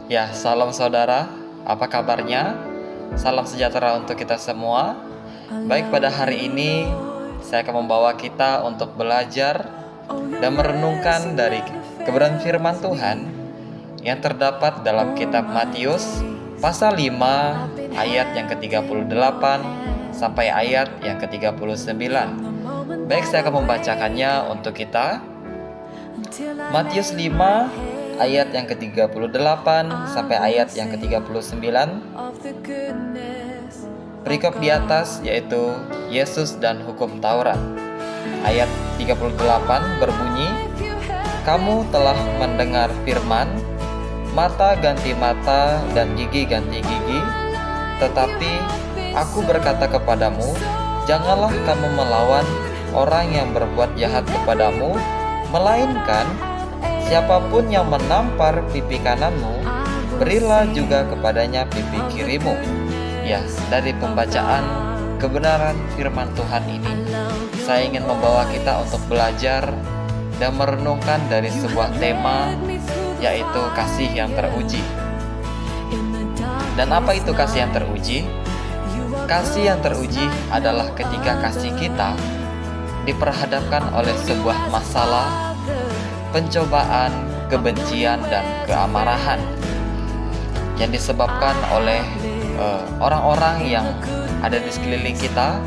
Ya, salam saudara, apa kabarnya? Salam sejahtera untuk kita semua. Baik, pada hari ini saya akan membawa kita untuk belajar dan merenungkan dari kebenaran firman Tuhan yang terdapat dalam kitab Matius pasal 5 ayat yang ke-38 sampai ayat yang ke-39. Baik, saya akan membacakannya untuk kita. Matius 5 ayat yang ke-38 sampai ayat yang ke-39. Perikop di atas yaitu Yesus dan hukum Taurat. Ayat 38 berbunyi, "Kamu telah mendengar firman, mata ganti mata dan gigi ganti gigi. Tetapi aku berkata kepadamu, janganlah kamu melawan orang yang berbuat jahat kepadamu, melainkan siapapun yang menampar pipi kananmu, berilah juga kepadanya pipi kirimu." Ya, dari pembacaan kebenaran firman Tuhan ini, saya ingin membawa kita untuk belajar dan merenungkan dari sebuah tema, yaitu kasih yang teruji. Dan apa itu kasih yang teruji? Kasih yang teruji adalah ketika kasih kita diperhadapkan oleh sebuah masalah, pencobaan, kebencian, dan keamarahan yang disebabkan oleh orang-orang yang ada di sekeliling kita,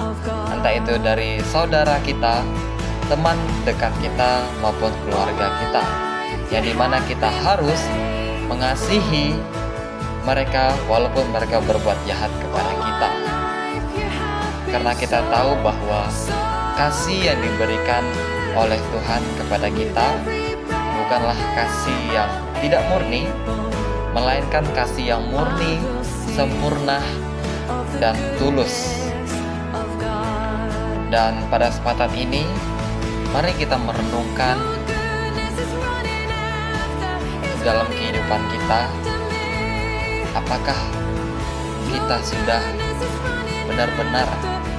entah itu dari saudara kita, teman dekat kita, maupun keluarga kita, yang dimana kita harus mengasihi mereka walaupun mereka berbuat jahat kepada kita, karena kita tahu bahwa kasih yang diberikan oleh Tuhan kepada kita bukanlah kasih yang tidak murni, melainkan kasih yang murni, sempurna, dan tulus. Dan pada kesempatan ini, mari kita merenungkan dalam kehidupan kita, apakah kita sudah benar-benar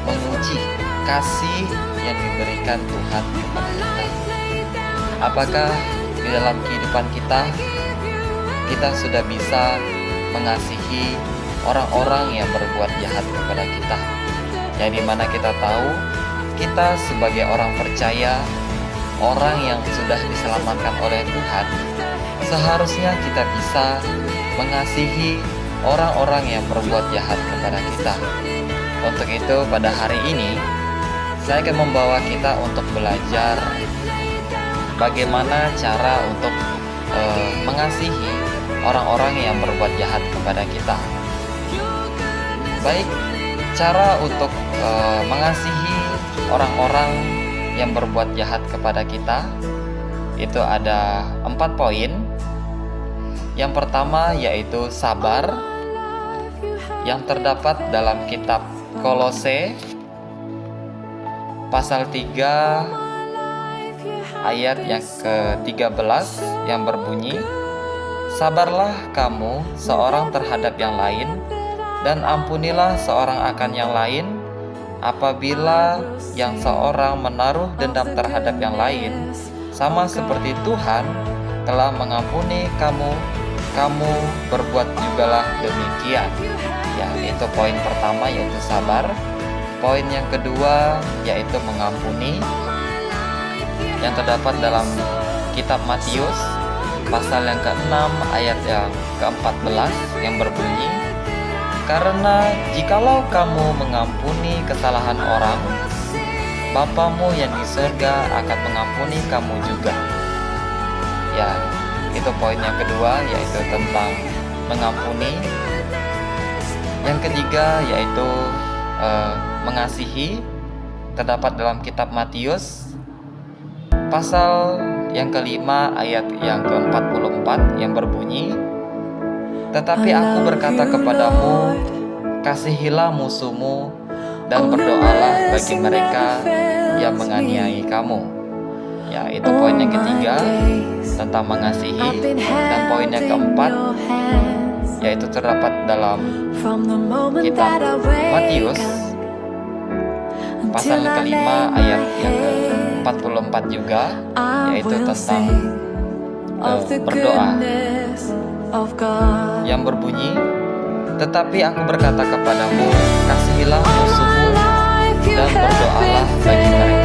menguji kasih yang diberikan Tuhan kepada kita? Apakah di dalam kehidupan kita sudah bisa mengasihi orang-orang yang berbuat jahat kepada kita, yang dimana kita tahu kita sebagai orang percaya, orang yang sudah diselamatkan oleh Tuhan, seharusnya kita bisa mengasihi orang-orang yang berbuat jahat kepada kita. Untuk itu pada hari ini saya akan membawa kita untuk belajar bagaimana cara untuk mengasihi orang-orang yang berbuat jahat kepada kita. Baik, cara untuk mengasihi orang-orang yang berbuat jahat kepada kita itu ada 4 poin. Yang pertama yaitu sabar, yang terdapat dalam kitab Kolose pasal 3 ayat yang ke-13 yang berbunyi, "Sabarlah kamu seorang terhadap yang lain, dan ampunilah seorang akan yang lain, apabila yang seorang menaruh dendam terhadap yang lain, sama seperti Tuhan telah mengampuni kamu, kamu berbuat jugalah demikian." Ya, itu poin pertama yaitu sabar. Poin yang kedua yaitu mengampuni, yang terdapat dalam kitab Matius pasal yang ke-6 ayat yang ke-14 yang berbunyi, "Karena jikalau kamu mengampuni kesalahan orang, Bapamu yang di surga akan mengampuni kamu juga." Ya, itu poin yang kedua yaitu tentang mengampuni. Yang ketiga yaitu mengasihi, terdapat dalam kitab Matius pasal yang ke-5 ayat yang ke-44 yang berbunyi, "Tetapi aku berkata kepadamu, kasihilah musuhmu dan berdoalah bagi mereka yang menganiaya kamu." Ya, itu poin yang ketiga tentang mengasihi. Dan poin yang keempat yaitu terdapat dalam kitab Matius pasal ke-5 ayat yang ke-44 juga, yaitu tentang berdoa. yang berbunyi, "Tetapi aku berkata kepadamu, kasihilah musuhmu dan berdoalah bagi mereka